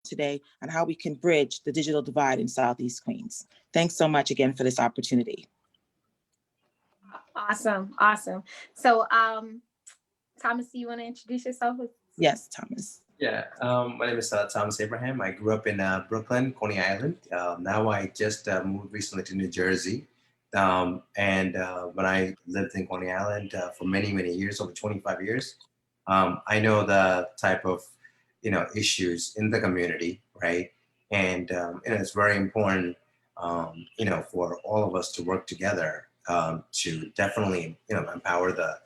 today on how we can bridge the digital divide in Southeast Queens. Thanks so much again for this opportunity. Awesome, awesome. So, Thomas, do you want to introduce yourself? Yes, Thomas. Yeah, my name is Thomas Abraham. I grew up in Brooklyn, Coney Island. Now I just moved recently to New Jersey. When I lived in Coney Island for many, many years, over 25 years, I know the type of, issues in the community, right? And it's very important, for all of us to work together to definitely, empower the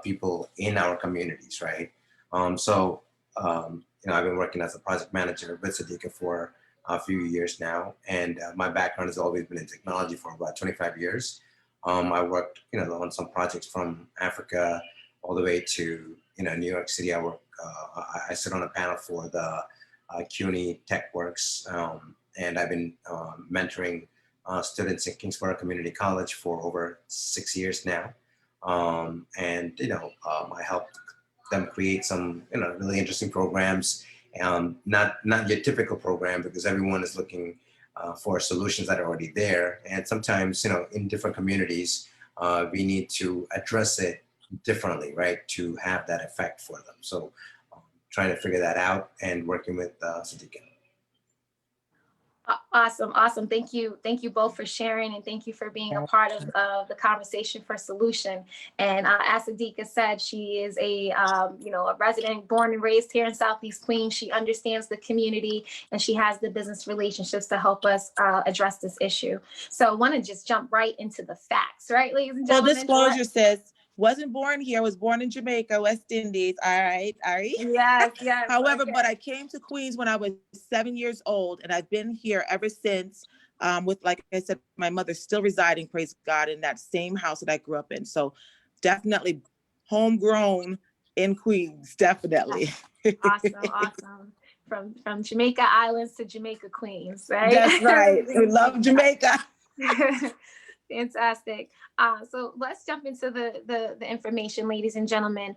people in our communities, right? I've been working as a project manager with Sadiqa for a few years now, and my background has always been in technology for about 25 years. I worked, on some projects from Africa all the way to, New York City. I sit on a panel for the CUNY TechWorks, and I've been mentoring students in Kingsborough Community College for over 6 years now. I helped them create some, really interesting programs. Not your typical program, because everyone is looking for solutions that are already there. And sometimes, in different communities, we need to address it differently, right, to have that effect for them. So trying to figure that out and working with Sadiqa. Awesome, awesome. Thank you both for sharing, and thank you for being a part of the conversation for solution. And as Sadiqa said, she is a resident born and raised here in Southeast Queens. She understands the community, and she has the business relationships to help us address this issue. So I want to just jump right into the facts, right, ladies and gentlemen? Full disclosure, sis. Wasn't born here. I was born in Jamaica, West Indies. All right. Yes. However, okay. But I came to Queens when I was 7 years old, and I've been here ever since. With, like I said, my mother still residing, praise God, in that same house that I grew up in. So definitely homegrown in Queens, definitely. Awesome. From Jamaica Islands to Jamaica Queens, right? That's right. We love Jamaica. Fantastic. So let's jump into the information, ladies and gentlemen.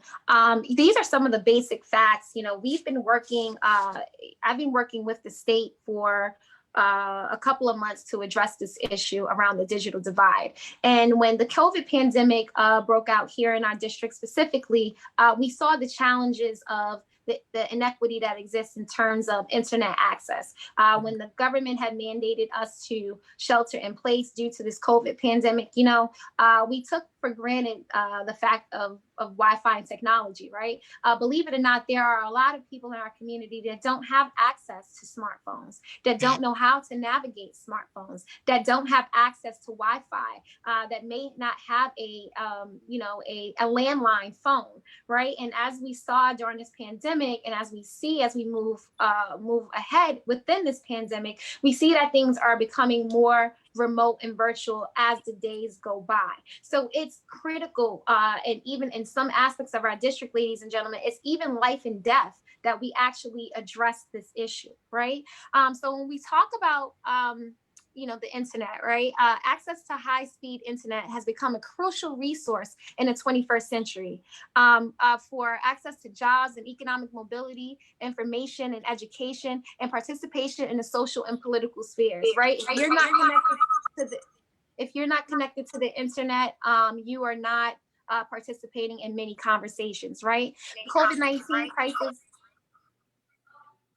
These are some of the basic facts. We've been working, I've been working with the state for a couple of months to address this issue around the digital divide. And when the COVID pandemic broke out here in our district specifically, we saw the challenges of the inequity that exists in terms of internet access. When the government had mandated us to shelter in place due to this COVID pandemic, we took for granted the fact of Wi-Fi and technology, right? Believe it or not, there are a lot of people in our community that don't have access to smartphones, that don't know how to navigate smartphones, that don't have access to Wi-Fi, that may not have a landline phone, right? And as we saw during this pandemic, and as we move ahead within this pandemic, we see that things are becoming more remote and virtual as the days go by. So it's critical, and even in some aspects of our district, ladies and gentlemen, it's even life and death that we actually address this issue, right? So when we talk about the internet, right? Access to high-speed internet has become a crucial resource in the 21st century for access to jobs and economic mobility, information and education, and participation in the social and political spheres, right? If you're not connected to the internet, you are not participating in many conversations, right? COVID-19 crisis.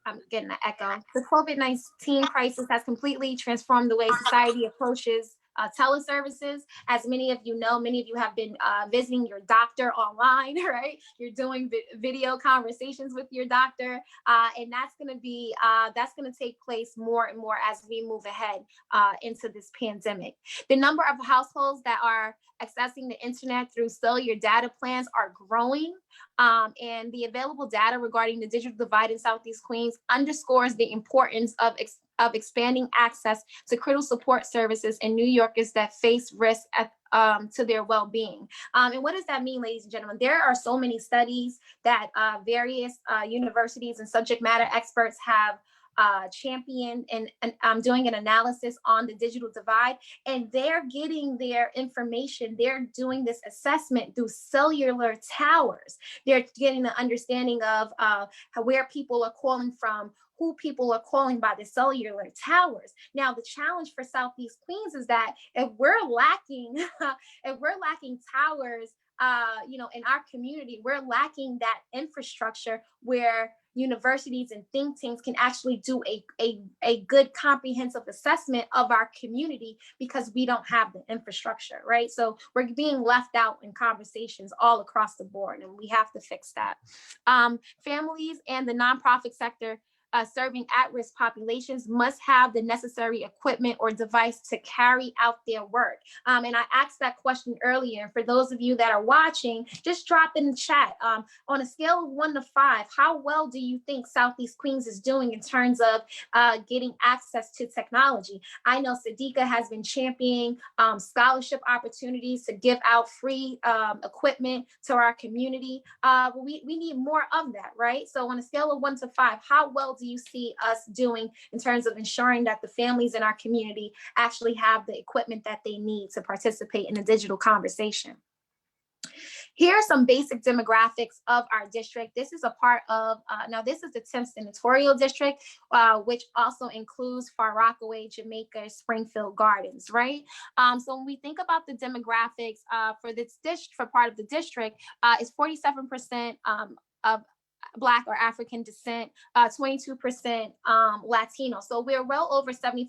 I'm getting an echo. The COVID-19 crisis has completely transformed the way society approaches teleservices. As many of you know, many of you have been visiting your doctor online, right? You're doing video conversations with your doctor, and that's going to take place more and more as we move ahead into this pandemic. The number of households that are accessing the internet through cellular data plans are growing, and the available data regarding the digital divide in Southeast Queens underscores the importance of expanding access to critical support services in New Yorkers that face risk to their well-being. And what does that mean, ladies and gentlemen? There are so many studies that various universities and subject matter experts have championed and doing an analysis on the digital divide, and they're getting their information. They're doing this assessment through cellular towers. They're getting the understanding of where people are calling from, who people are calling by the cellular towers. Now, the challenge for Southeast Queens is that if we're lacking, if we're lacking towers, in our community, we're lacking that infrastructure where universities and think tanks can actually do a good comprehensive assessment of our community, because we don't have the infrastructure, right? So we're being left out in conversations all across the board, and we have to fix that. Families and the nonprofit sector serving at-risk populations must have the necessary equipment or device to carry out their work. And I asked that question earlier. And for those of you that are watching, just drop in the chat. On a scale of 1 to 5, how well do you think Southeast Queens is doing in terms of getting access to technology? I know Sadiqa has been championing scholarship opportunities to give out free equipment to our community. But we need more of that, right? So on a scale of 1 to 5, how well do you see us doing in terms of ensuring that the families in our community actually have the equipment that they need to participate in the digital conversation? Here are some basic demographics of our district. This is a part of, now this is the 10th senatorial district, which also includes Far Rockaway, Jamaica, Springfield Gardens, right? So when we think about the demographics for this district, for part of the district, is 47% of Black or African descent, 22% Latino. So we're well over 75%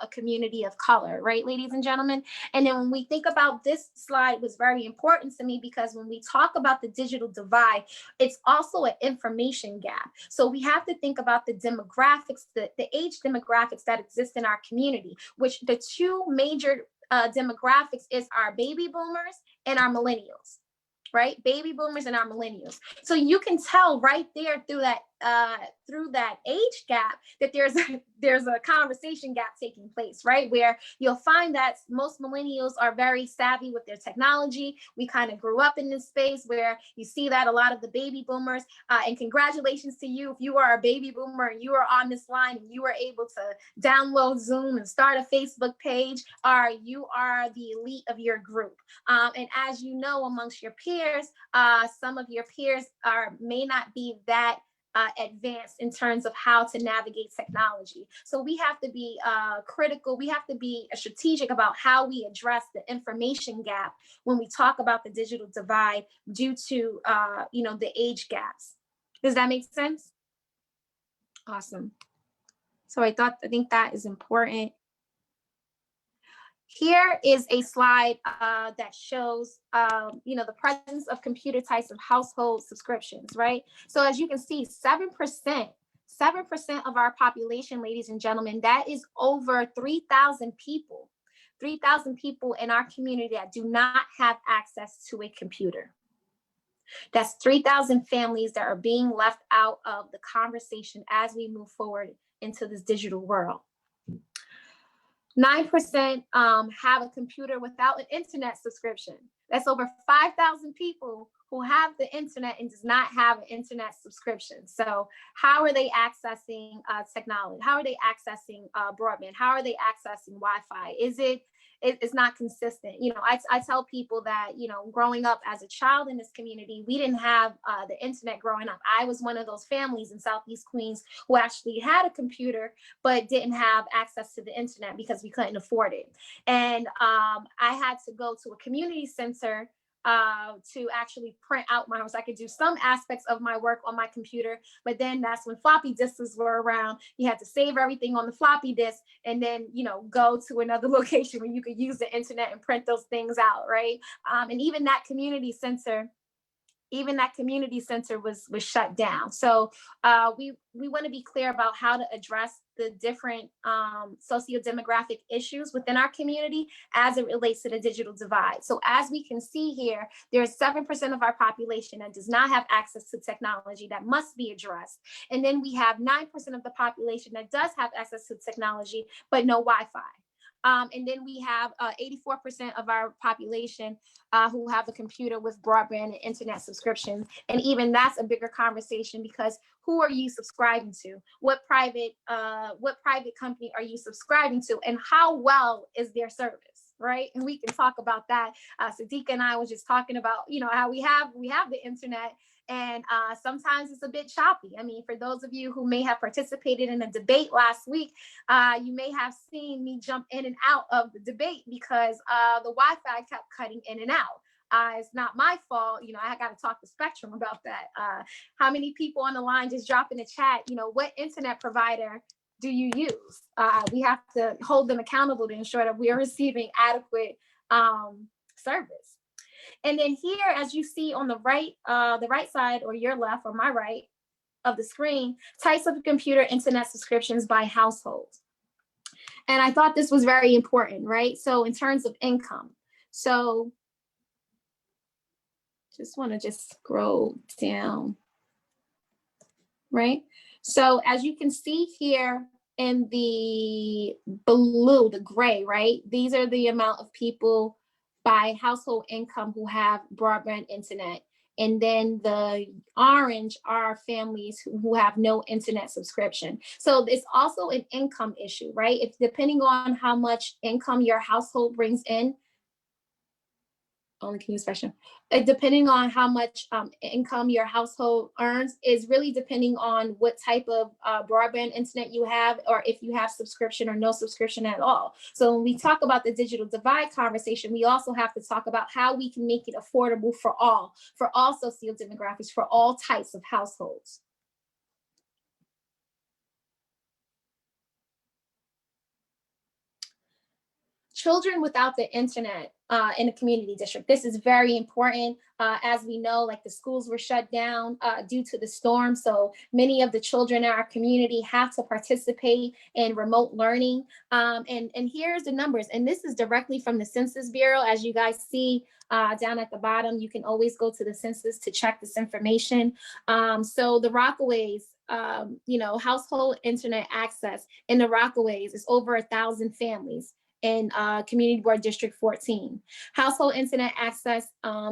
a community of color, right, ladies and gentlemen? And then when we think about this slide, was very important to me, because when we talk about the digital divide, it's also an information gap. So we have to think about the demographics, the age demographics that exist in our community, which the two major demographics is our baby boomers and our millennials. Right, baby boomers and our millennials. So you can tell right there through that age gap that there's a conversation gap taking place, right? Where you'll find that most millennials are very savvy with their technology. We kind of grew up in this space where you see that a lot of the baby boomers, and congratulations to you if you are a baby boomer and you are on this line and you are able to download Zoom and start a Facebook page, you are the elite of your group. And as you know, amongst your peers, some of your peers may not be that advanced in terms of how to navigate technology. So we have to be critical. We have to be strategic about how we address the information gap when we talk about the digital divide due to the age gaps. Does that make sense? Awesome. So I think that is important. Here is a slide that shows, the presence of computer types of household subscriptions, right? So as you can see, 7% of our population, ladies and gentlemen, that is over 3,000 people. 3,000 people in our community that do not have access to a computer. That's 3,000 families that are being left out of the conversation as we move forward into this digital world. 9% have a computer without an internet subscription. That's over 5,000 people who have the internet and does not have an internet subscription. So how are they accessing technology? How are they accessing broadband? How are they accessing Wi-Fi? It's not consistent. I tell people that, growing up as a child in this community, we didn't have the internet growing up. I was one of those families in Southeast Queens who actually had a computer, but didn't have access to the internet because we couldn't afford it. And I had to go to a community center to actually print out my house. I could do some aspects of my work on my computer, but then that's when floppy disks were around. You had to save everything on the floppy disk and then, go to another location where you could use the internet and print those things out, right? And even that community center was shut down. So we want to be clear about how to address the different socio-demographic issues within our community as it relates to the digital divide. So as we can see here, there's 7% of our population that does not have access to technology that must be addressed. And then we have 9% of the population that does have access to technology, but no Wi-Fi. And then we have 84% of our population who have a computer with broadband and internet subscriptions. And even that's a bigger conversation, because who are you subscribing to? What private company are you subscribing to? And how well is their service, right? And we can talk about that. Sadiqa and I was just talking about, how we have the internet, And sometimes it's a bit choppy. I mean, for those of you who may have participated in a debate last week, you may have seen me jump in and out of the debate because the Wi-Fi kept cutting in and out. It's not my fault. You know, I got to talk to Spectrum about that. How many people on the line just drop in the chat, you know, what internet provider do you use? We have to hold them accountable to ensure that we are receiving adequate service. And then here, as you see on the right side, or your left or my right of the screen, types of computer internet subscriptions by household. And I thought this was very important, right? So in terms of income, so just want to just scroll down, right? So as you can see here in the blue, the gray, right? These are the amount of people by household income who have broadband internet. And then the orange are families who have no internet subscription. So it's also an income issue, right? If depending on how much income your household brings in, only can use Spectrum. Depending on how much income your household earns is really depending on what type of broadband internet you have, or if you have subscription or no subscription at all. So when we talk about the digital divide conversation, we also have to talk about how we can make it affordable for all sociodemographics, for all types of households. Children without the internet in a community district. This is very important. As we know, like the schools were shut down due to the storm. So many of the children in our community have to participate in remote learning. And here's the numbers. And this is directly from the Census Bureau. As you guys see down at the bottom, you can always go to the census to check this information. So the Rockaways, you know, household internet access in the Rockaways is over 1,000 families in Community Board District 14. Household internet access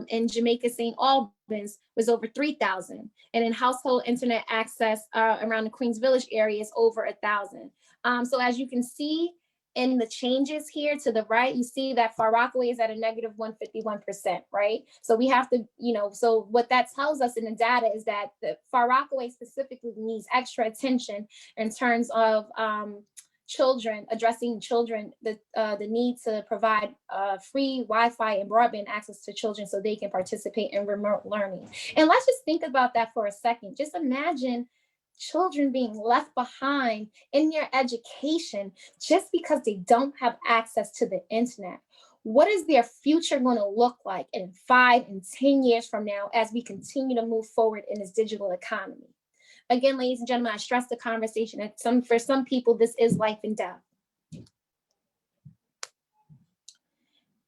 in Jamaica St. Albans was over 3,000. And in household internet access around the Queens Village area is over 1,000. So as you can see in the changes here to the right, you see that Far Rockaway is at a negative 151%, right? So we have to, you know, so what that tells us in the data is that the Far Rockaway specifically needs extra attention in terms of addressing children, the need to provide free Wi-Fi and broadband access to children so they can participate in remote learning. And let's just think about that for a second. Just imagine children being left behind in their education just because they don't have access to the internet. What is their future going to look like in 5 and 10 years from now as we continue to move forward in this digital economy? Again, ladies and gentlemen, I stress the conversation. For some people, this is life and death.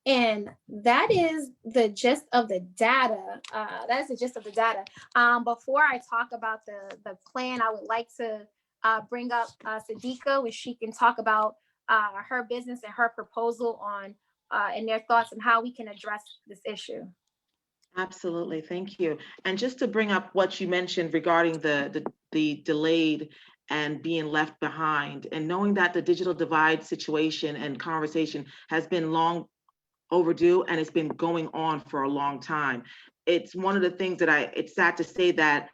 And that is the gist of the data. Before I talk about the plan, I would like to bring up Sadiqa, where she can talk about her business and her proposal on and their thoughts on how we can address this issue. Absolutely, thank you. And just to bring up what you mentioned regarding the delayed and being left behind, and knowing that the digital divide situation and conversation has been long overdue and it's been going on for a long time. It's one of the things that it's sad to say that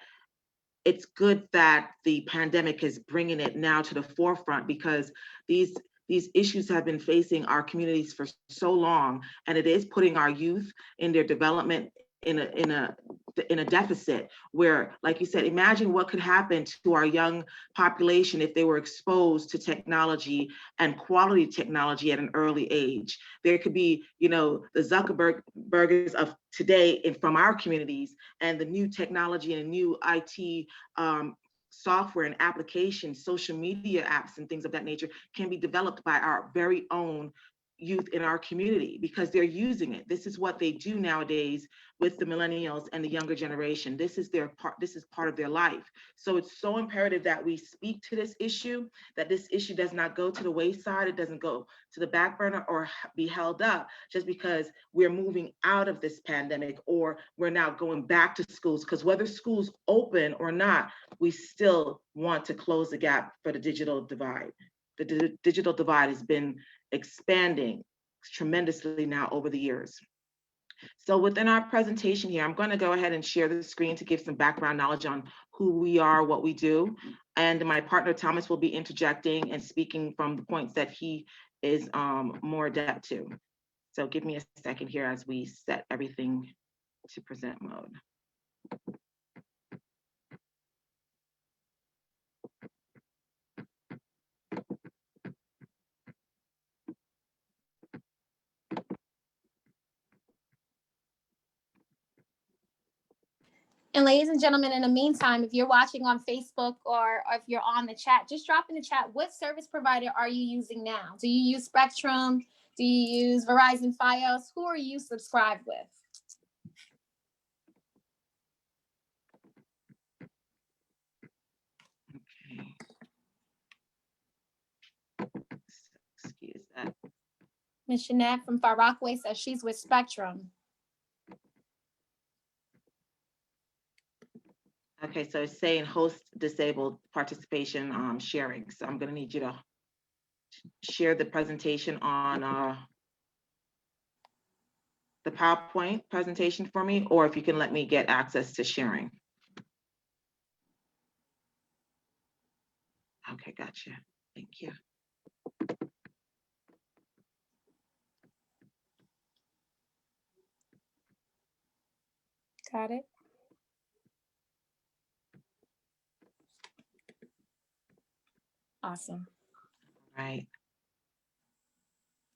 it's good that the pandemic is bringing it now to the forefront, because these issues have been facing our communities for so long, and it is putting our youth in their development in a deficit where, like you said, imagine what could happen to our young population if they were exposed to technology and quality technology at an early age. There could be, you know, the Zuckerbergers of today from our communities, and the new technology and new IT software and applications, social media apps and things of that nature can be developed by our very own youth in our community, because they're using it. This is what they do nowadays with the millennials and the younger generation. This is part of their life. So it's so imperative that we speak to this issue, that this issue does not go to the wayside. It doesn't go to the back burner or be held up just because we're moving out of this pandemic or we're now going back to schools, because whether schools open or not, we still want to close the gap for the digital divide. The digital divide has been expanding tremendously now over the years. So within our presentation here, I'm going to go ahead and share the screen to give some background knowledge on who we are, what we do. And my partner Thomas will be interjecting and speaking from the points that he is more adept to. So give me a second here as we set everything to present mode. And ladies and gentlemen, in the meantime, if you're watching on Facebook or if you're on the chat, just drop in the chat, what service provider are you using now? Do you use Spectrum? Do you use Verizon Fios? Who are you subscribed with? Okay. Excuse that. Ms. Jeanette from Far Rockaway says she's with Spectrum. Okay, so it's saying host disabled participation sharing. So I'm going to need you to share the presentation on the PowerPoint presentation for me, or if you can let me get access to sharing. Okay, gotcha. Thank you. Got it. Awesome. Right.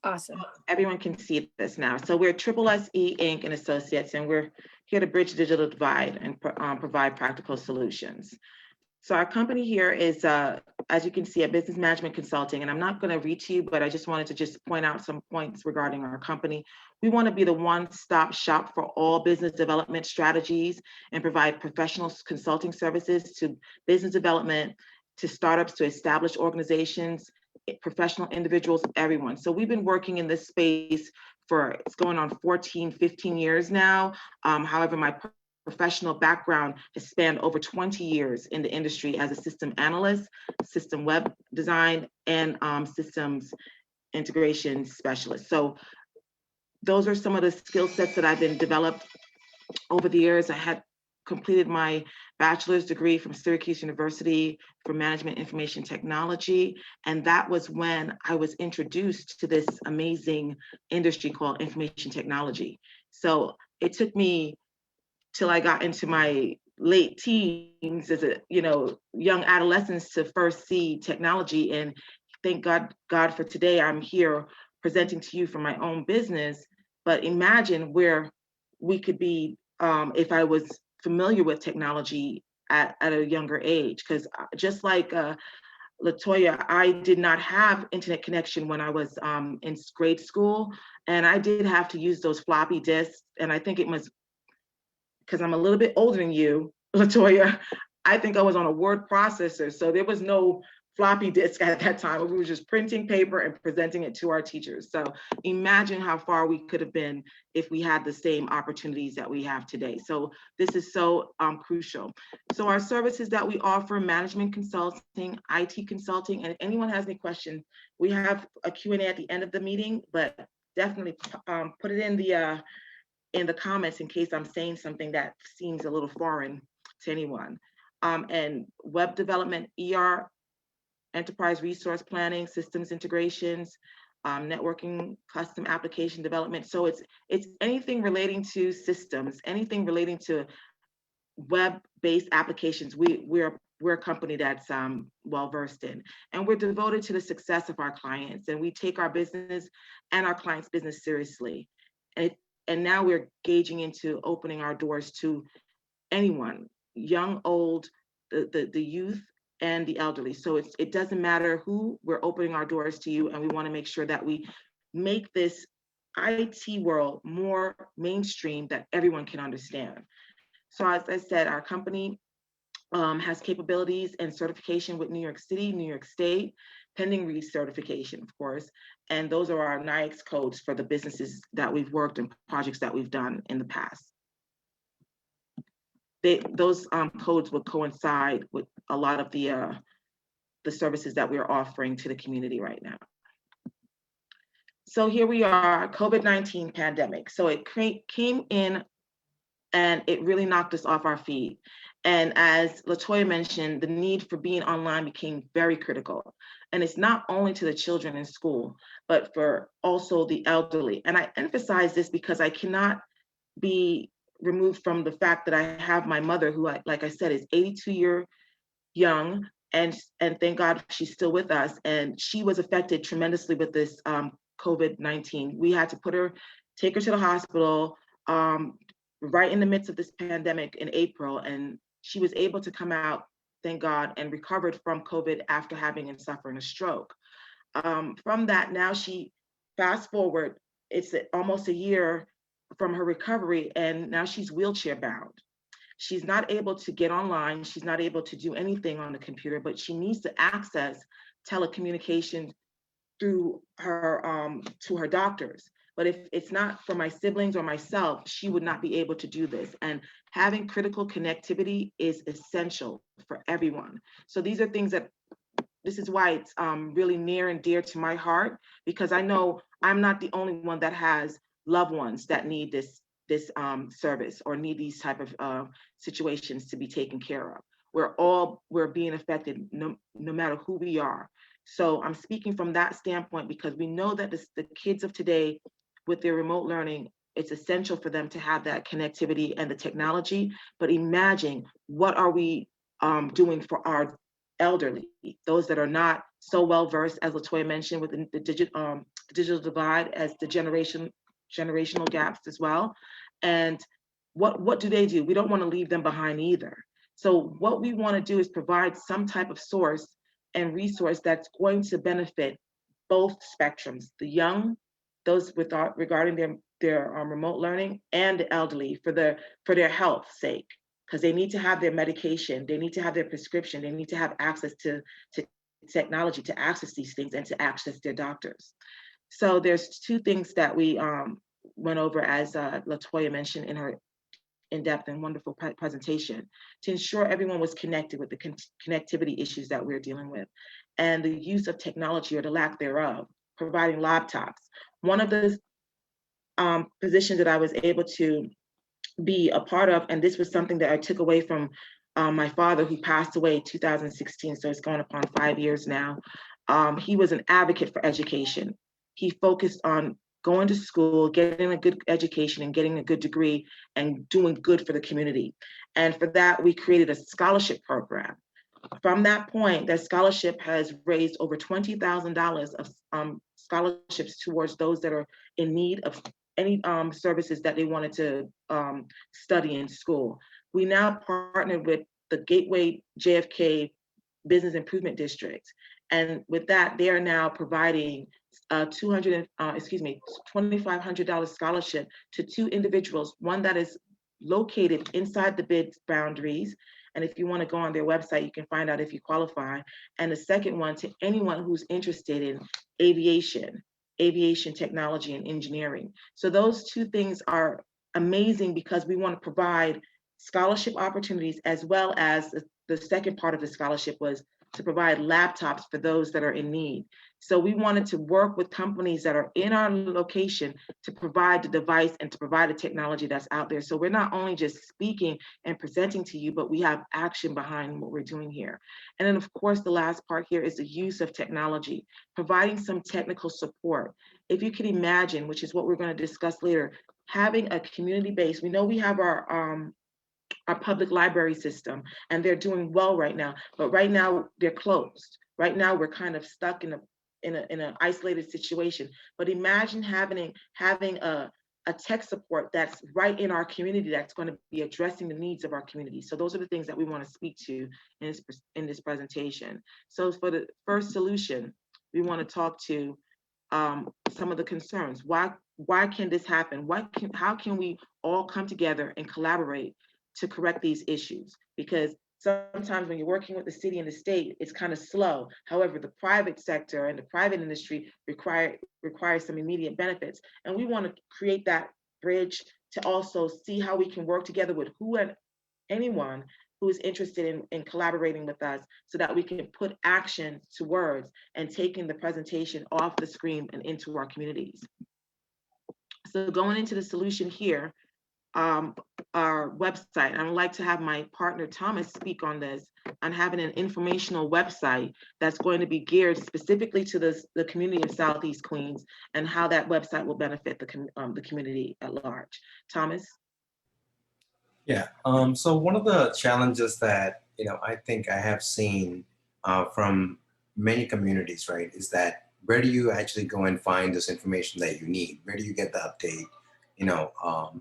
Awesome. Everyone can see this now. So we're SSSe Inc. and Associates, and we're here to bridge the digital divide and provide practical solutions. So our company here is, as you can see, a business management consulting, and I'm not going to read to you, but I just wanted to just point out some points regarding our company. We want to be the one-stop shop for all business development strategies and provide professional consulting services to business development, to startups, to established organizations, professional individuals, everyone. So we've been working in this space for, it's going on 14, 15 years now. However, my professional background has spanned over 20 years in the industry as a system analyst, system web design, and systems integration specialist. So those are some of the skill sets that I've been developed over the years. I had completed my bachelor's degree from Syracuse University for Management Information Technology. And that was when I was introduced to this amazing industry called information technology. So it took me till I got into my late teens as a, young adolescence to first see technology. And thank God for today, I'm here presenting to you from my own business. But imagine where we could be if I was familiar with technology at a younger age. Because just like Latoya, I did not have internet connection when I was in grade school. And I did have to use those floppy disks. And I think it was because I'm a little bit older than you, Latoya, I think I was on a word processor. So there was no floppy disk at that time. We were just printing paper and presenting it to our teachers. So imagine how far we could have been if we had the same opportunities that we have today. So this is so crucial. So our services that we offer: management consulting, IT consulting, and if anyone has any questions, we have a Q&A at the end of the meeting, but definitely put it in the comments in case I'm saying something that seems a little foreign to anyone. And web development, ER, enterprise resource planning, systems integrations, networking, custom application development. So it's anything relating to systems, anything relating to web-based applications. We're a company that's well-versed in, and we're devoted to the success of our clients, and we take our business and our clients' business seriously. And now we're gauging into opening our doors to anyone, young, old, the youth, and the elderly. So it doesn't matter who, we're opening our doors to you, and we want to make sure that we make this IT world more mainstream that everyone can understand. So as I said, our company has capabilities and certification with New York City, New York State, pending recertification, of course. And those are our NIAX codes for the businesses that we've worked and projects that we've done in the past. Those codes would coincide with a lot of the services that we're offering to the community right now. So here we are, COVID-19 pandemic. So it came in and it really knocked us off our feet. And as LaToya mentioned, the need for being online became very critical. And it's not only to the children in school, but for also the elderly. And I emphasize this because I cannot be removed from the fact that I have my mother, who, like I said, is 82 young, and thank God she's still with us. And she was affected tremendously with this COVID-19. We had to take her to the hospital right in the midst of this pandemic in April, and she was able to come out, thank God, and recovered from COVID after having and suffering a stroke. From that, now fast forward, it's almost a year from her recovery, and now she's wheelchair bound. She's not able to get online. She's not able to do anything on the computer, but she needs to access telecommunications through her to her doctors. But if it's not for my siblings or myself, she would not be able to do this. And having critical connectivity is essential for everyone. So these are things this is why it's really near and dear to my heart, because I know I'm not the only one that has loved ones that need this service or need these type of situations to be taken care of. We're being affected no matter who we are. So I'm speaking from that standpoint because we know that the kids of today with their remote learning, it's essential for them to have that connectivity and the technology. But imagine, what are we doing for our elderly, those that are not so well versed, as LaToya mentioned, with the digital divide, as the generational gaps as well. And what do they do? We don't want to leave them behind either. So what we want to do is provide some type of source and resource that's going to benefit both spectrums, the young, those regarding their remote learning, and the elderly for their health's sake, because they need to have their medication, they need to have their prescription, they need to have access to technology to access these things and to access their doctors. So there's two things that we went over, as LaToya mentioned in her in-depth and wonderful presentation, to ensure everyone was connected with the connectivity issues that we're dealing with, and the use of technology, or the lack thereof, providing laptops. One of the positions that I was able to be a part of, and this was something that I took away from my father, who passed away in 2016, so it's going upon 5 years now. He was an advocate for education. He focused on going to school, getting a good education and getting a good degree and doing good for the community. And for that, we created a scholarship program. From that point, that scholarship has raised over $20,000 of scholarships towards those that are in need of any services that they wanted to study in school. We now partnered with the Gateway JFK Business Improvement District. And with that, they are now providing $2,500 scholarship to two individuals, one that is located inside the bid boundaries. And if you want to go on their website, you can find out if you qualify. And the second one to anyone who's interested in aviation technology and engineering. So those two things are amazing, because we want to provide scholarship opportunities, as well as the second part of the scholarship was to provide laptops for those that are in need. So we wanted to work with companies that are in our location to provide the device and to provide the technology that's out there. So we're not only just speaking and presenting to you, but we have action behind what we're doing here. And then of course, the last part here is the use of technology, providing some technical support. If you can imagine, which is what we're going to discuss later, having a community base. We know we have our public library system, and they're doing well right now, but right now they're closed. Right now we're kind of stuck in an isolated situation. But imagine having a tech support that's right in our community, that's going to be addressing the needs of our community. So those are the things that we want to speak to in this presentation. So for the first solution, we want to talk to some of the concerns. Why can this happen? How can we all come together and collaborate to correct these issues? Because sometimes when you're working with the city and the state, it's kind of slow. However, the private sector and the private industry require some immediate benefits. And we want to create that bridge to also see how we can work together with anyone who is interested in collaborating with us so that we can put action to words and taking the presentation off the screen and into our communities. So going into the solution here, our website, I would like to have my partner Thomas speak on this, on having an informational website that's going to be geared specifically to the community of Southeast Queens and how that website will benefit the community at large. Thomas? Yeah. So one of the challenges that I think I have seen from many communities, right, is that where do you actually go and find this information that you need? Where do you get the update?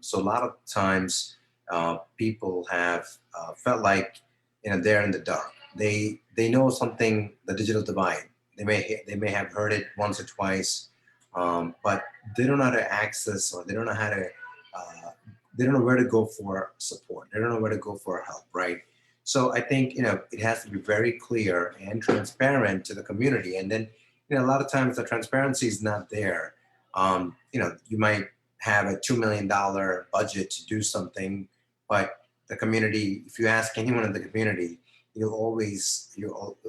So a lot of times people have felt like they're in the dark. They know something, the digital divide. They may have heard it once or twice, but they don't know how to access, or they don't know how to. They don't know where to go for support. They don't know where to go for help, right? So I think it has to be very clear and transparent to the community. And then a lot of times the transparency is not there. You might have a $2 million budget to do something, but the community, if you ask anyone in the community, you'll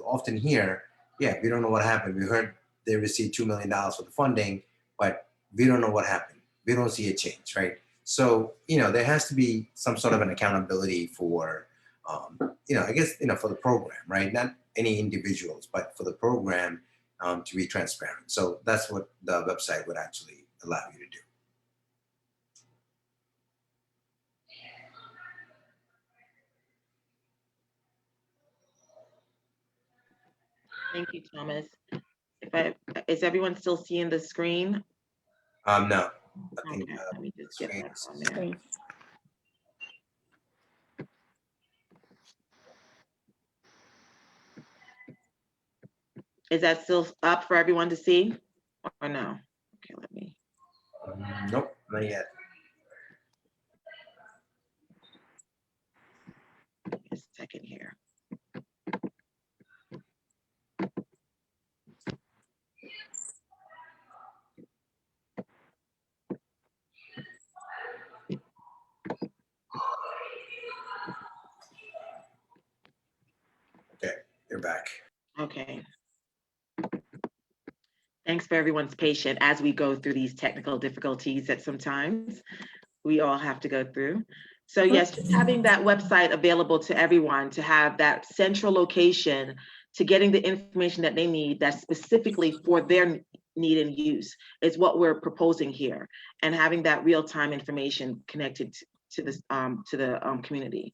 often hear, yeah, we don't know what happened. We heard they received $2 million for the funding, but we don't know what happened. We don't see a change, right? So, there has to be some sort of an accountability for, I guess, for the program, right? Not any individuals, but for the program to be transparent. So that's what the website would actually allow you to do. Thank you, Thomas. Is everyone still seeing the screen? No. I think, Okay, let me just get back on there. Screen. Is that still up for everyone to see or no? Okay, let me. Nope, not yet. Just a second here. Okay, you're back. Okay. Thanks for everyone's patience as we go through these technical difficulties that sometimes we all have to go through. So yes, just having that website available to everyone, to have that central location to getting the information that they need that's specifically for their need and use is what we're proposing here, and having that real-time information connected to the community.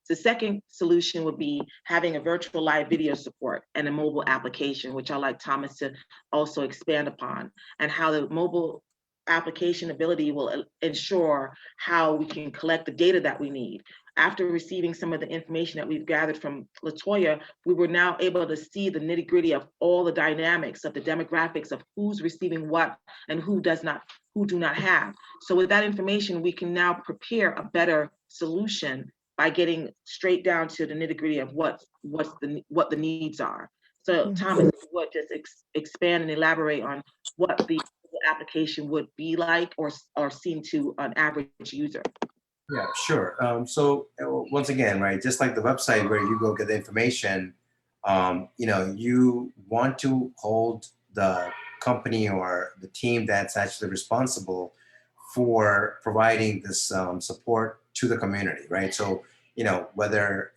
The second solution would be having a virtual live video support and a mobile application, which I'd like Thomas to also expand upon, and how the mobile application ability will ensure how we can collect the data that we need. After receiving some of the information that we've gathered from Latoya, we were now able to see the nitty-gritty of all the dynamics of the demographics of who's receiving what and who do not have. So with that information, we can now prepare a better solution by getting straight down to the nitty-gritty of what the needs are. So Thomas, would just expand and elaborate on what the application would be like or seem to an average user. Yeah, sure. So once again, right, just like the website where you go get the information, you want to hold the company or the team that's actually responsible for providing this support to the community, right? So, whether,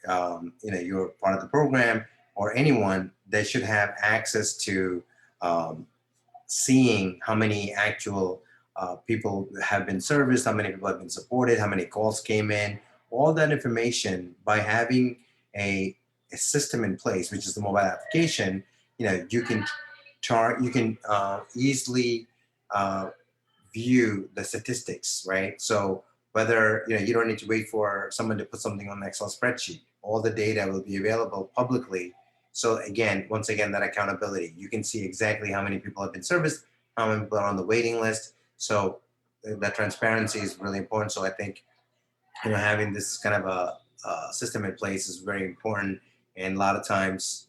you're part of the program or anyone, they should have access to seeing how many actual people have been serviced, how many people have been supported, how many calls came in, all that information. By having a system in place, which is the mobile application, you can easily view the statistics, right? So whether you don't need to wait for someone to put something on an Excel spreadsheet, all the data will be available publicly. So again, once again, that accountability, you can see exactly how many people have been serviced, how many people are on the waiting list. So that transparency is really important. So I think having this kind of a system in place is very important. And a lot of times,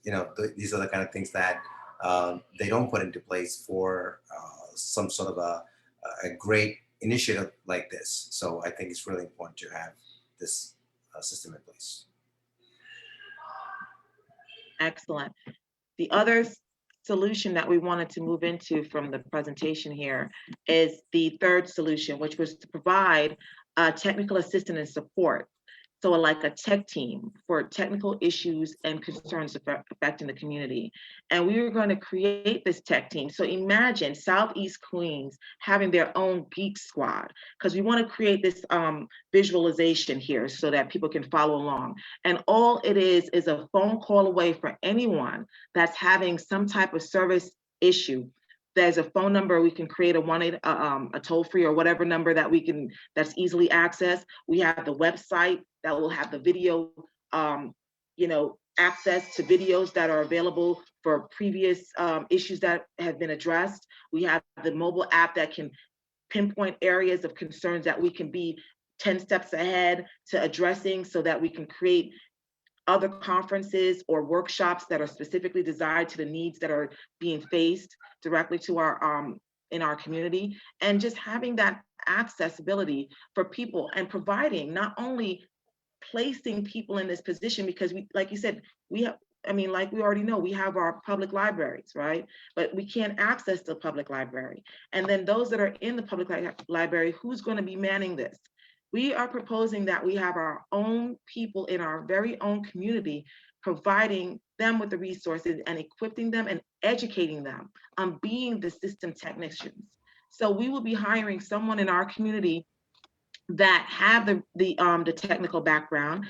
these are the kind of things that they don't put into place for some sort of a great initiative like this. So I think it's really important to have this system in place. Excellent. The other solution that we wanted to move into from the presentation here is the third solution, which was to provide technical assistance and support. So like a tech team for technical issues and concerns affecting the community. And we were going to create this tech team. So imagine Southeast Queens having their own Geek Squad, because we want to create this visualization here so that people can follow along. And all it is a phone call away for anyone that's having some type of service issue. There's a phone number. We can create a toll-free or whatever number that that's easily accessed. We have the website that will have the video, access to videos that are available for previous issues that have been addressed. We have the mobile app that can pinpoint areas of concerns that we can be 10 steps ahead to addressing, so that we can create other conferences or workshops that are specifically designed to the needs that are being faced directly to our in our community. And just having that accessibility for people and providing, not only placing people in this position, because we, like you said, we have, like we already know, we have our public libraries, right? But we can't access the public library. And then those that are in the public library, who's going to be manning this? We are proposing that we have our own people in our very own community, providing them with the resources and equipping them and educating them on being the system technicians. So we will be hiring someone in our community that have the technical background.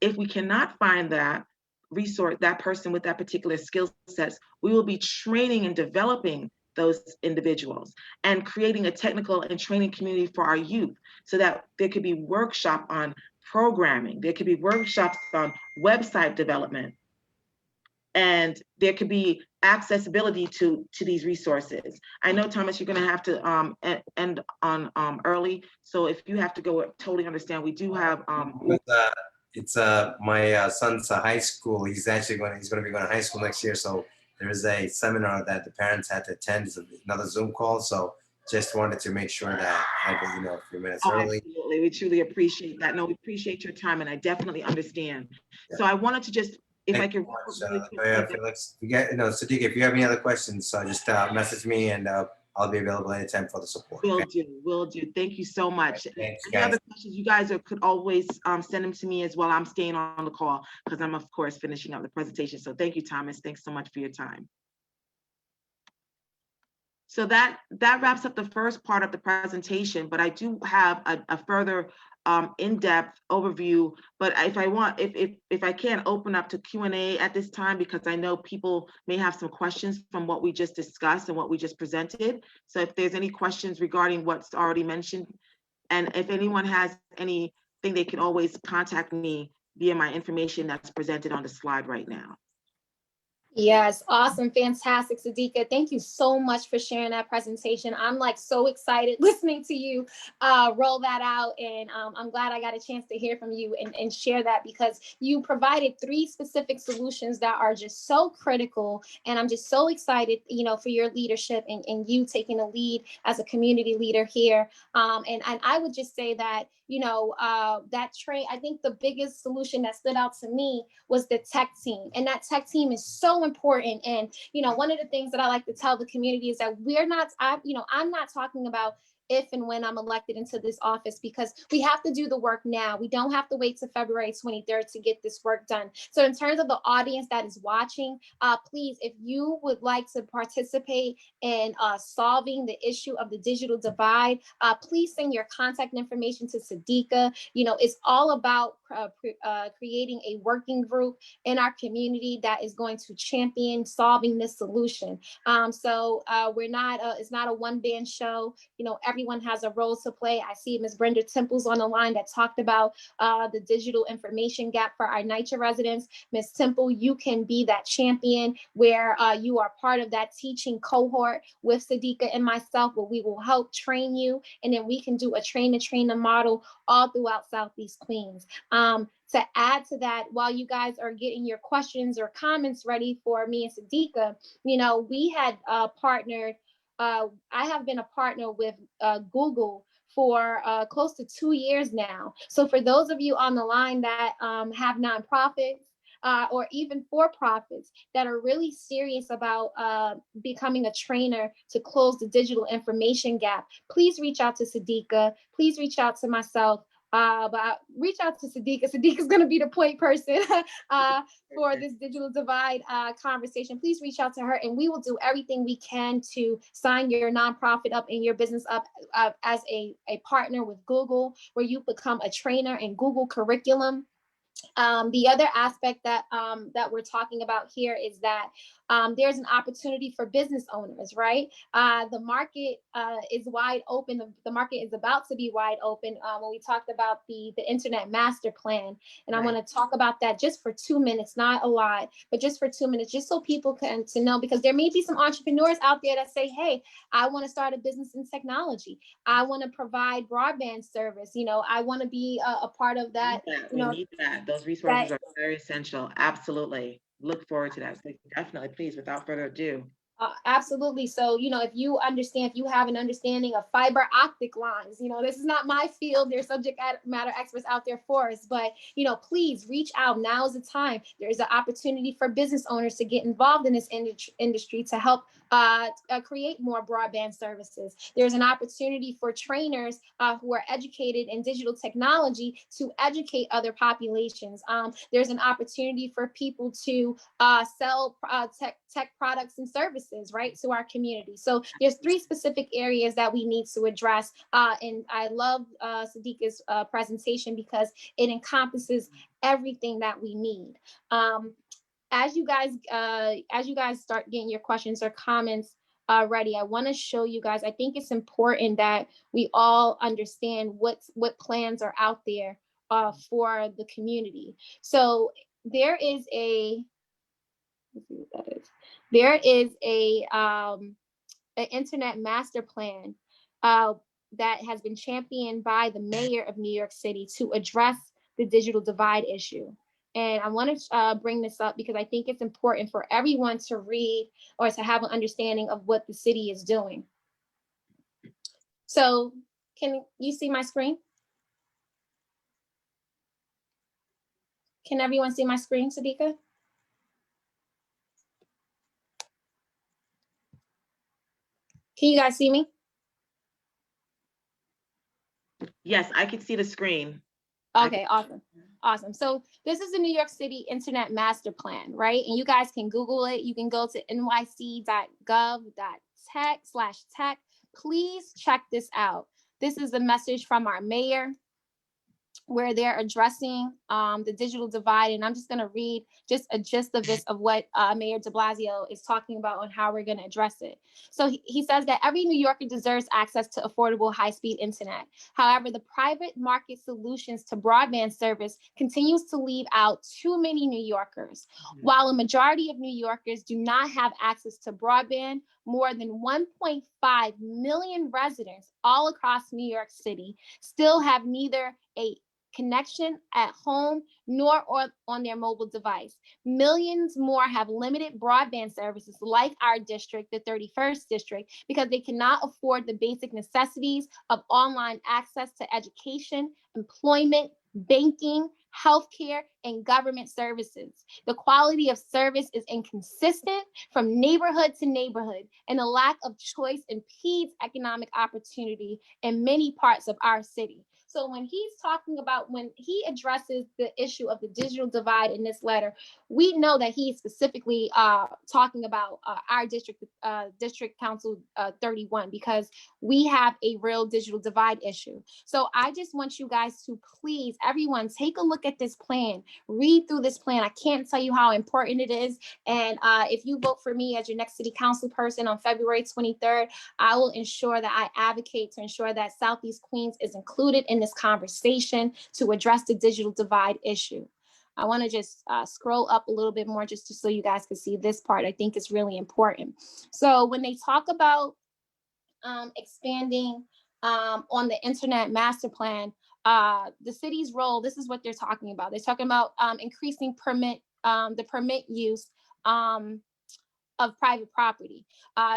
If we cannot find that resource, that person with that particular skill sets, we will be training and developing those individuals and creating a technical and training community for our youth, so that there could be workshop on programming, there could be workshops on website development, and there could be accessibility to these resources. I know, Thomas, you're going to have to end on early, so if you have to go, totally understand. We do have it's my son's high school. He's going to be going to high school next year, so there is a seminar that the parents had to attend. It's another Zoom call, so just wanted to make sure that I get, a few minutes early. Absolutely, we truly appreciate that. No, we appreciate your time, and I definitely understand. Yeah. So I wanted to just, if I could, Felix, Sadiqa, if you have any other questions, just message me, and I'll be available anytime for the support. Will do. Thank you so much. Right, thanks, any other questions, you guys could always send them to me as well. I'm staying on the call because I'm, of course, finishing up the presentation. So thank you, Thomas. Thanks so much for your time. So that wraps up the first part of the presentation, but I do have a further in-depth overview. But if I can open up to Q&A at this time, because I know people may have some questions from what we just discussed and what we just presented. So if there's any questions regarding what's already mentioned, and if anyone has anything, they can always contact me via my information that's presented on the slide right now. Yes, awesome, fantastic, Sadiqa. Thank you so much for sharing that presentation. I'm like so excited listening to you roll that out, and I'm glad I got a chance to hear from you and share that, because you provided 3 specific solutions that are just so critical, and I'm just so excited, for your leadership and you taking a lead as a community leader here. And I would just say that, I think the biggest solution that stood out to me was the tech team, and that tech team is so important. And one of the things that I like to tell the community is that I'm not talking about if and when I'm elected into this office, because we have to do the work now. We don't have to wait till February 23rd to get this work done. So in terms of the audience that is watching, please, if you would like to participate in solving the issue of the digital divide, please send your contact information to Sadiqa. It's all about creating a working group in our community that is going to champion solving this solution. So it's not a one-man show. Everyone has a role to play. I see Ms. Brenda Temple's on the line that talked about the digital information gap for our NYCHA residents. Ms. Temple, you can be that champion where you are part of that teaching cohort with Sadiqa and myself, where we will help train you, and then we can do a train-the-trainer model all throughout Southeast Queens. To add to that, while you guys are getting your questions or comments ready for me and Sadiqa, we had partnered. I have been a partner with Google for close to 2 years now. So for those of you on the line that have nonprofits, or even for-profits that are really serious about becoming a trainer to close the digital information gap, please reach out to Sadiqa. Please reach out to myself. But reach out to Sadiqa. Sadiqa's going to be the point person for this digital divide conversation. Please reach out to her, and we will do everything we can to sign your nonprofit up and your business up as a partner with Google, where you become a trainer in Google curriculum. The other aspect that we're talking about here is that there's an opportunity for business owners, right? The market is wide open. The market is about to be wide open when we talked about the Internet Master Plan. And I want to talk about that just for 2 minutes, not a lot, but just for 2 minutes, just so people can to know, because there may be some entrepreneurs out there that say, hey, I want to start a business in technology. I want to provide broadband service. You know, I want to be a part of that. We need that. Those resources are very essential. Absolutely. Look forward to that. So definitely, please, without further ado. Absolutely. So, you know, if you have an understanding of fiber optic lines, you know, this is not my field. There's subject matter experts out there for us, but, you know, please reach out. Now is the time. There's an opportunity for business owners to get involved in this industry to help create more broadband services. There's an opportunity for trainers who are educated in digital technology to educate other populations. There's an opportunity for people to sell tech products and services, right, to our community. So there's 3 specific areas that we need to address. And I love Sadiqa's presentation because it encompasses everything that we need. As you guys start getting your questions or comments ready, I want to show you guys, I think it's important that we all understand what plans are out there for the community. So there is a, let's see what that is. There is an Internet Master Plan that has been championed by the mayor of New York City to address the digital divide issue. And I want to bring this up because I think it's important for everyone to read or to have an understanding of what the city is doing. So can you see my screen? Can everyone see my screen, Sadiqa? Can you guys see me? Yes, I can see the screen. Okay, awesome. Awesome. So this is the New York City Internet Master Plan, right? And you guys can Google it. You can go to nyc.gov.tech/tech. Please check this out. This is the message from our mayor, where they're addressing the digital divide. And I'm just going to read just a gist of this, of what Mayor de Blasio is talking about on how we're going to address it. So he says that every New Yorker deserves access to affordable high-speed internet. However, the private market solutions to broadband service continues to leave out too many New Yorkers. While a majority of New Yorkers do not have access to broadband, more than 1.5 million residents all across New York City still have neither a connection at home nor on their mobile device. Millions more have limited broadband services like our district, the 31st district, because they cannot afford the basic necessities of online access to education, employment, banking, healthcare, and government services. The quality of service is inconsistent from neighborhood to neighborhood, and the lack of choice impedes economic opportunity in many parts of our city. So when he's talking about, when he addresses the issue of the digital divide in this letter, we know that he's specifically talking about our district, District Council 31, because we have a real digital divide issue. So I just want you guys to please, everyone, take a look at this plan, read through this plan. I can't tell you how important it is. And if you vote for me as your next city council person on February 23rd, I will ensure that I advocate to ensure that Southeast Queens is included in this conversation to address the digital divide issue. I want to just scroll up a little bit more just so you guys can see this part. I think it's really important. So when they talk about expanding on the Internet Master Plan, the city's role, this is what they're talking about. They're talking about increasing the permit use of private property.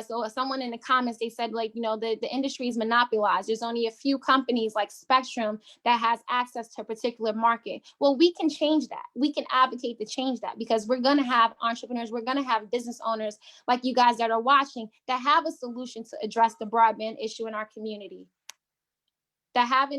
So someone in the comments, they said, like, the industry is monopolized. There's only a few companies like Spectrum that has access to a particular market. Well, we can change that. We can advocate to change that, because we're going to have entrepreneurs, we're going to have business owners like you guys that are watching that have a solution to address the broadband issue in our community. That have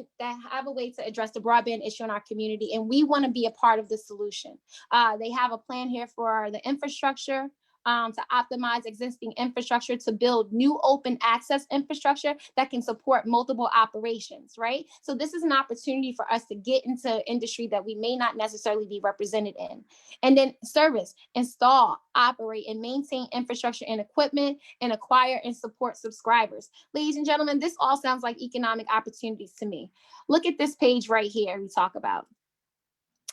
a way to address the broadband issue in our community, and we want to be a part of the solution. They have a plan here for the infrastructure, to optimize existing infrastructure, to build new open access infrastructure that can support multiple operations, right? So this is an opportunity for us to get into industry that we may not necessarily be represented in. And then service, install, operate, and maintain infrastructure and equipment, and acquire and support subscribers. Ladies and gentlemen, this all sounds like economic opportunities to me. Look at this page right here we talk about.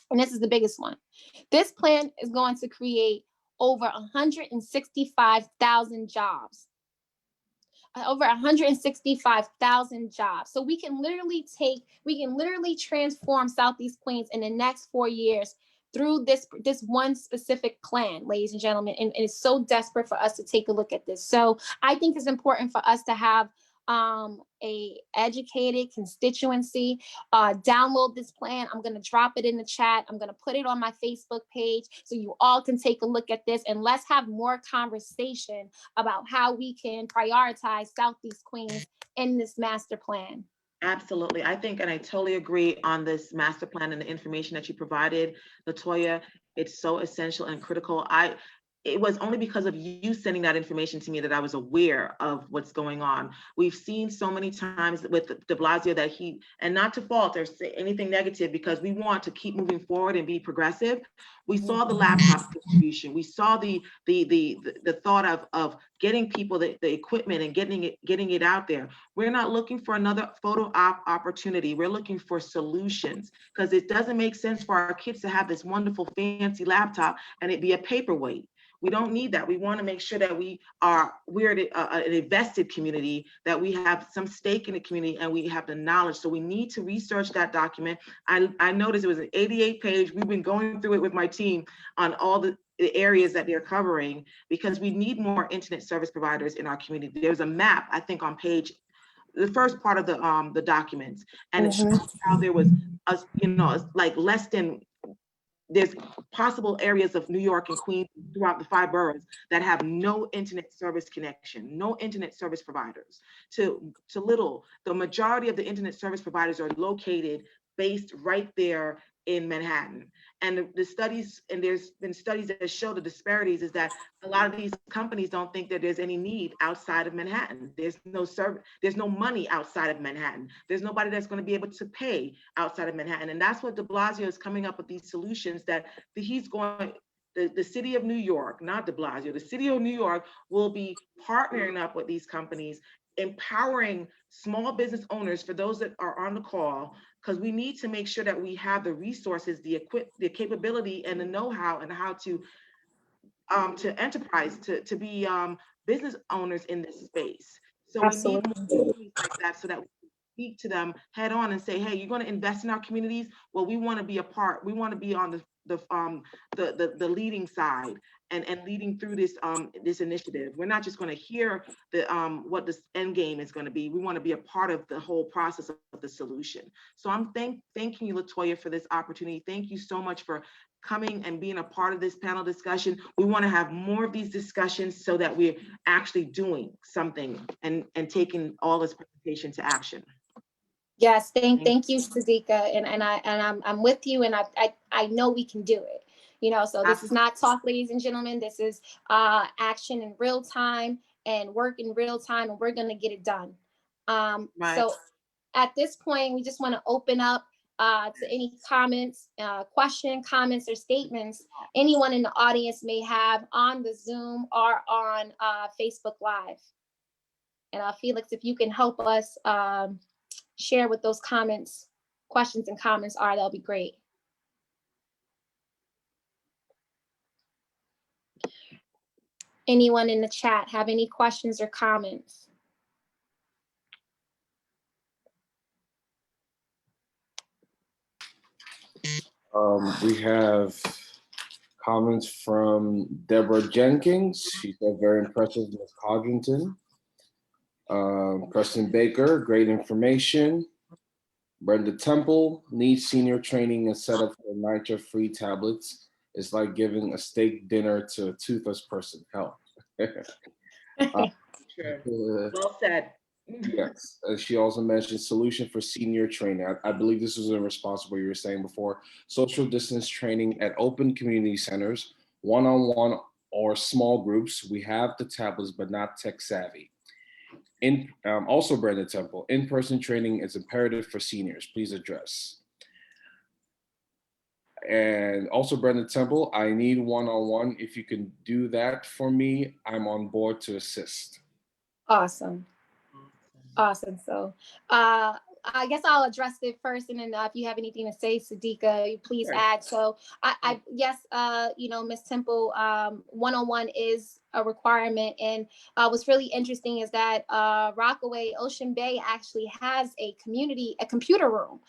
And this is the biggest one. This plan is going to create over 165,000 jobs. Over 165,000 jobs. So we can literally transform Southeast Queens in the next 4 years through this one specific plan, ladies and gentlemen. And it's so desperate for us to take a look at this. So I think it's important for us to have a educated constituency download this plan. I'm going to drop it in the chat. I'm going to put it on my Facebook page so you all can take a look at this, and let's have more conversation about how we can prioritize Southeast Queens in this master plan. Absolutely. I think, and I totally agree on this master plan and the information that you provided, LaToya. It's so essential and critical. It was only because of you sending that information to me that I was aware of what's going on. We've seen so many times with de Blasio that and not to fault or say anything negative, because we want to keep moving forward and be progressive. We saw the laptop distribution. We saw the thought of getting people the equipment and getting it out there. We're not looking for another photo op opportunity. We're looking for solutions, because it doesn't make sense for our kids to have this wonderful fancy laptop and it be a paperweight. We don't need that. We want to make sure that we're an invested community, that we have some stake in the community and we have the knowledge. So we need to research that document. I noticed it was an 88-page. We've been going through it with my team on all the areas that they're covering, because we need more internet service providers in our community. There's a map, I think, on the first part of the documents, and it shows how there was like less than. There's possible areas of New York and Queens throughout the 5 boroughs that have no internet service connection, no internet service providers. To little, the majority of the internet service providers are located based right there in Manhattan. And the studies, and there's been studies that show the disparities, is that a lot of these companies don't think that there's any need outside of Manhattan. There's no money outside of Manhattan. There's nobody that's going to be able to pay outside of Manhattan. And that's what de Blasio is coming up with, these solutions that he's going. The city of New York, not de Blasio, the city of New York will be partnering up with these companies, empowering small business owners, for those that are on the call, because we need to make sure that we have the resources, the capability, and the know-how, and how to enterprise, to be business owners in this space. So Absolutely. We need opportunities like that, so that we can speak to them head on and say, hey, you're going to invest in our communities? Well, we want to be a part. We want to be on the leading side and leading through this initiative. We're not just going to hear what this end game is going to be. We want to be a part of the whole process of the solution. So I'm thanking you, LaToya, for this opportunity. Thank you so much for coming and being a part of this panel discussion. We want to have more of these discussions so that we're actually doing something and taking all this presentation to action. Yes, thank you, Sadiqa, and I'm with you, and I know we can do it. So this is not talk, ladies and gentlemen. This is action in real time and work in real time, and we're gonna get it done. Right. So at this point, we just want to open up to any comments, comments, or statements anyone in the audience may have on the Zoom or on Facebook Live. And Felix, if you can help us share what those questions and comments are, that'll be great. Anyone in the chat have any questions or comments? We have Comments from Deborah Jenkins. She said, very impressive, Ms. Codrington. Preston Baker, great information. Brenda Temple, needs senior training and setup for NITRA-free tablets. It's like giving a steak dinner to a toothless person. Help. True. Well said. Yes, she also mentioned solution for senior training. I believe this was in response to what you were saying before. Social distance training at open community centers, one-on-one or small groups. We have the tablets, but not tech savvy. Also, Brenda Temple, in-person training is imperative for seniors. Please address. And also, Brenda Temple, I need one-on-one. If you can do that for me, I'm on board to assist. Awesome. Awesome. So I guess I'll address it first, and then if you have anything to say, Sadiqa, please add. So yes, you know, Ms. Temple, one-on-one is a requirement. And what's really interesting is that Rockaway Ocean Bay actually has a computer room.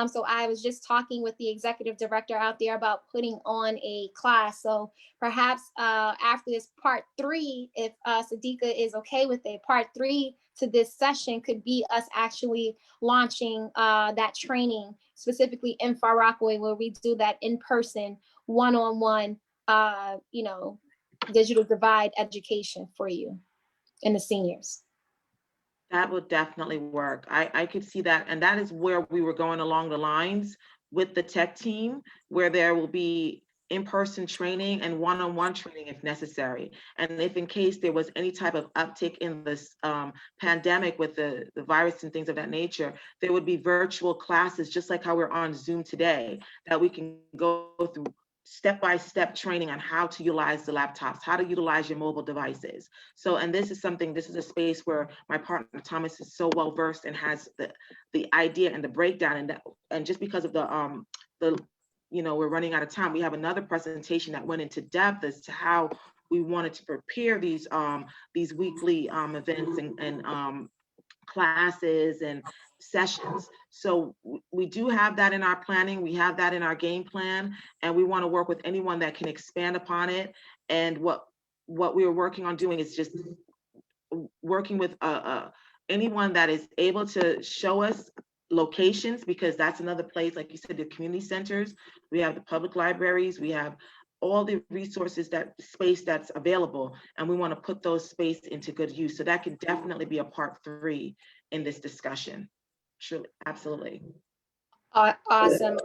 So I was just talking with the executive director out there about putting on a class. So perhaps after this part 3, if Sadiqa is okay with it, part 3 to this session could be us actually launching that training specifically in Far Rockaway, where we do that in person, one-on-one, you know, digital divide education for you and the seniors. That would definitely work. I could see that. And that is where we were going along the lines with the tech team, where there will be in-person training and one-on-one training if necessary. And if in case there was any type of uptick in this pandemic with the virus and things of that nature, there would be virtual classes, just like how we're on Zoom today, that we can go through step-by-step training on how to utilize the laptops, how to utilize your mobile devices. So, and this is a space where my partner Thomas is so well versed and has the idea and the breakdown, and just because of the you know, we're running out of time. We have another presentation that went into depth as to how we wanted to prepare these weekly events and classes and sessions. So we do have that in our planning. We have that in our game plan, and we want to work with anyone that can expand upon it. And what we are working on doing is just working with anyone that is able to show us locations, because that's another place, like you said, the community centers, we have the public libraries, we have all the resources, that space that's available, and we want to put those space into good use. So that could definitely be a part 3 in this discussion. Sure, absolutely. Awesome.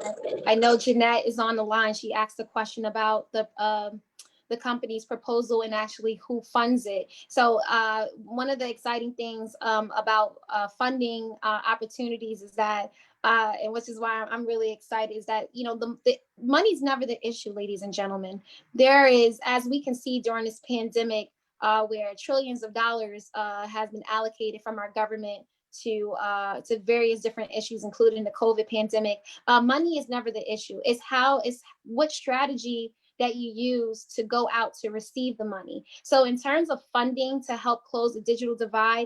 I know Jeanette is on the line. She asked a question about the company's proposal and actually who funds it. So one of the exciting things about funding opportunities is that, and which is why I'm really excited, is that, you know, the money's never the issue, ladies and gentlemen. There is, as we can see during this pandemic, where trillions of dollars has been allocated from our government to various different issues, including the COVID pandemic. Money is never the issue. It's what strategy that you use to go out to receive the money. So in terms of funding to help close the digital divide,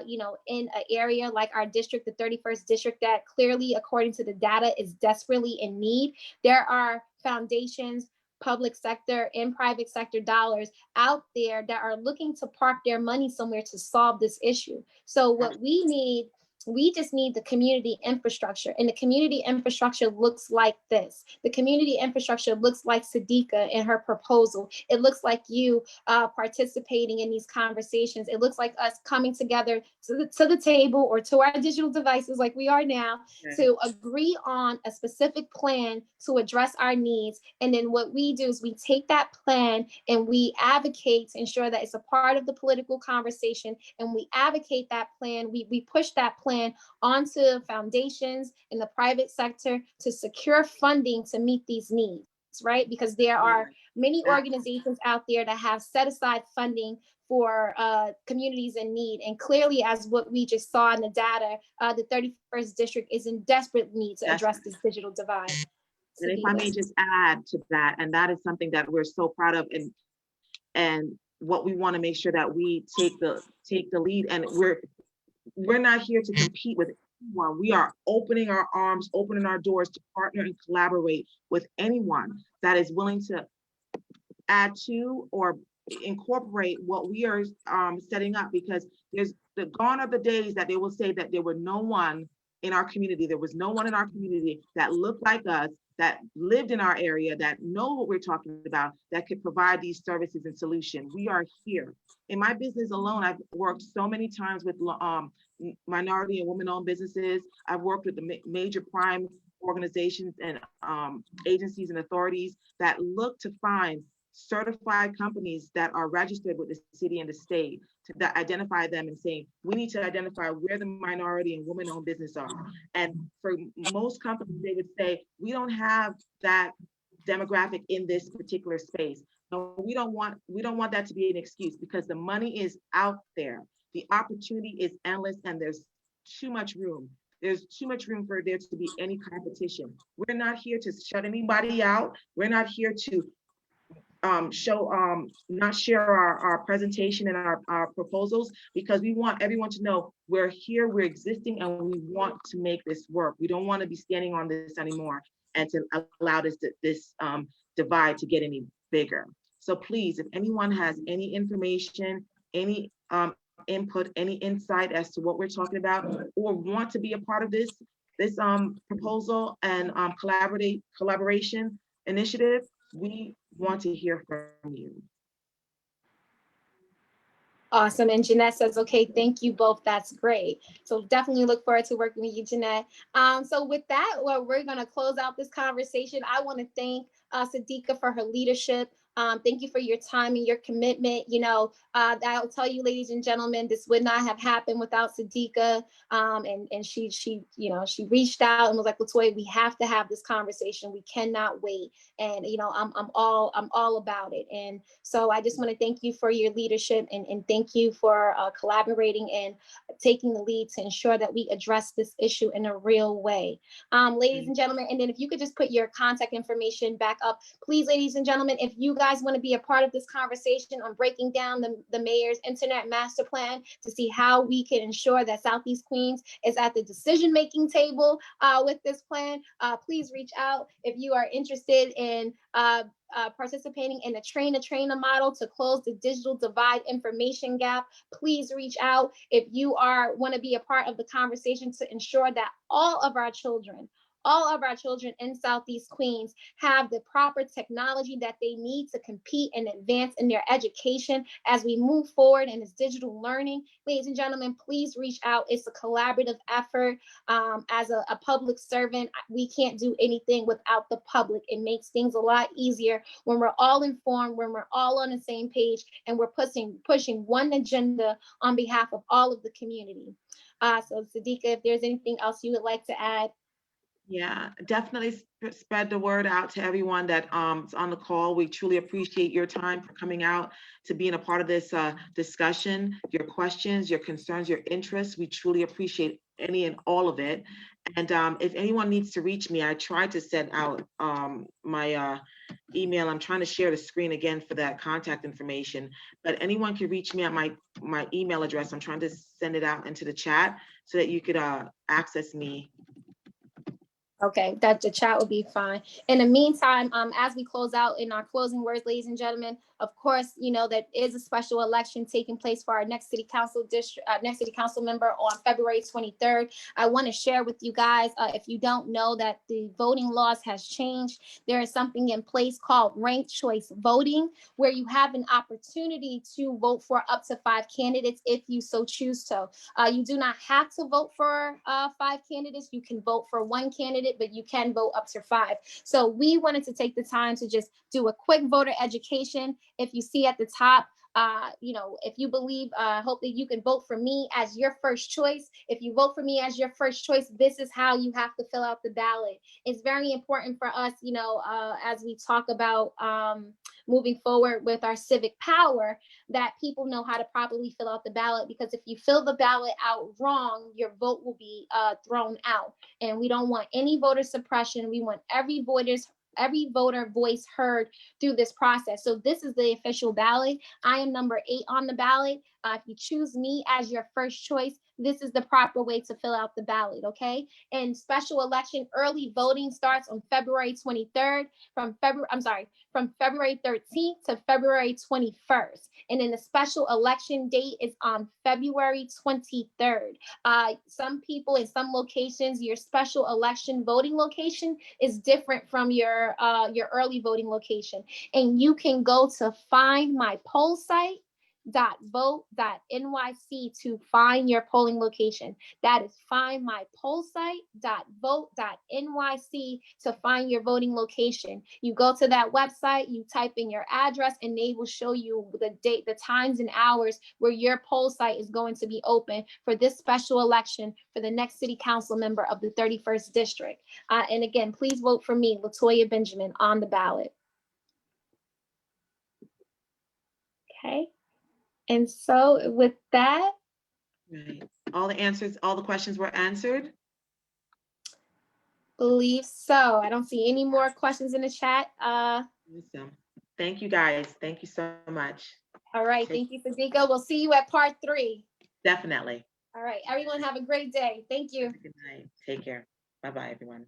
you know, in an area like our district, the 31st district, that clearly, according to the data, is desperately in need, there are foundations, public sector and private sector dollars out there that are looking to park their money somewhere to solve this issue. So what we need, we just need the community infrastructure, and the community infrastructure looks like this. The community infrastructure looks like Sadiqa in her proposal. It looks like you participating in these conversations. It looks like us coming together to the table or to our digital devices like we are now, to agree on a specific plan to address our needs. And then what we do is we take that plan and we advocate to ensure that it's a part of the political conversation, and we advocate that plan. We push that plan onto foundations in the private sector to secure funding to meet these needs, right? Because there are many organizations out there that have set aside funding for communities in need. And clearly, as what we just saw in the data, the 31st district is in desperate need to address this digital divide. And if I may just add to that, and that is something that we're so proud of, and what we want to make sure that we take the lead, and we're not here to compete with anyone. We are opening our arms, opening our doors to partner and collaborate with anyone that is willing to add to or incorporate what we are setting up, because gone are the days that they will say that there were no one in our community. There was no one in our community that looked like us, that lived in our area, that know what we're talking about, that could provide these services and solutions. We are here. In my business alone, I've worked so many times with minority and women-owned businesses. I've worked with the major prime organizations and agencies and authorities that look to find certified companies that are registered with the city and the state to identify them and saying, we need to identify where the minority and women-owned business are. And for most companies, they would say, we don't have that demographic in this particular space. No, we don't want that to be an excuse, because the money is out there. The opportunity is endless, and there's too much room. There's too much room for there to be any competition. We're not here to shut anybody out. We're not here to not share our presentation and our proposals, because we want everyone to know we're here, we're existing, and we want to make this work. We don't want to be standing on this anymore and to allow this divide to get any bigger. So please, if anyone has any information, any input, any insight as to what we're talking about, or want to be a part of this proposal and collaboration initiative, we want to hear from you. Awesome. And Jeanette says, okay, thank you both. That's great. So definitely look forward to working with you, Jeanette. So with that, well, we're going to close out this conversation. I want to thank Sadiqa for her leadership. Thank you for your time and your commitment. You know, I'll tell you, ladies and gentlemen, this would not have happened without Sadiqa. And she reached out and was like, LaToya, we have to have this conversation. We cannot wait. And, you know, I'm all about it. And so I just want to thank you for your leadership and thank you for collaborating and taking the lead to ensure that we address this issue in a real way. Ladies and gentlemen, and then if you could just put your contact information back up, please, ladies and gentlemen, if you guys want to be a part of this conversation on breaking down the mayor's internet master plan to see how we can ensure that Southeast Queens is at the decision-making table with this plan, please reach out. If you are interested in participating in the train-the-trainer model to close the digital divide information gap, please reach out. If you want to be a part of the conversation to ensure that all of our children in Southeast Queens have the proper technology that they need to compete and advance in their education as we move forward in this digital learning. Ladies and gentlemen, please reach out. It's a collaborative effort. As a public servant, we can't do anything without the public. It makes things a lot easier when we're all informed, when we're all on the same page, and we're pushing one agenda on behalf of all of the community. So Sadiqa, if there's anything else you would like to add. Yeah, definitely spread the word out to everyone that is on the call. We truly appreciate your time for coming out to being a part of this discussion, your questions, your concerns, your interests. We truly appreciate any and all of it. And if anyone needs to reach me, I tried to send out my email. I'm trying to share the screen again for that contact information, but anyone can reach me at my email address. I'm trying to send it out into the chat so that you could access me. Okay, that the chat will be fine. In the meantime, as we close out in our closing words, ladies and gentlemen, of course, you know that is a special election taking place for our next city council member on February 23rd. I want to share with you guys, if you don't know, that the voting laws has changed. There is something in place called ranked choice voting, where you have an opportunity to vote for up to 5 candidates if you so choose to. You do not have to vote for 5 candidates. You can vote for 1 candidate, but you can vote up to 5. So we wanted to take the time to just do a quick voter education. If you see at the top, you know, if you believe, hope that you can vote for me as your first choice. If you vote for me as your first choice, this is how you have to fill out the ballot. It's very important for us, you know, as we talk about moving forward with our civic power, that people know how to properly fill out the ballot, because if you fill the ballot out wrong, your vote will be thrown out. And we don't want any voter suppression. We want every voter voice heard through this process. So this is the official ballot. I am number 8 on the ballot. If you choose me as your first choice, this is the proper way to fill out the ballot, okay? And special election early voting starts on February 23rd from February 13th to February 21st. And then the special election date is on February 23rd. Some people in some locations, your special election voting location is different from your early voting location. And you can go to find my poll site .vote.nyc to find your polling location. That is findmypollsite.vote.nyc to find your voting location. You go to that website, you type in your address, and they will show you the date, the times and hours where your poll site is going to be open for this special election for the next city council member of the 31st district. And again, please vote for me, Latoya Benjamin, on the ballot. Okay. And so with that, Right. All the answers, all the questions were answered? believe so. I don't see any more questions in the chat. Awesome. Thank you, guys. Thank you so much. All right. Thank you, Sadiqa. We'll see you at part 3. Definitely. All right. Everyone have a great day. Thank you. Good night. Take care. Bye-bye, everyone.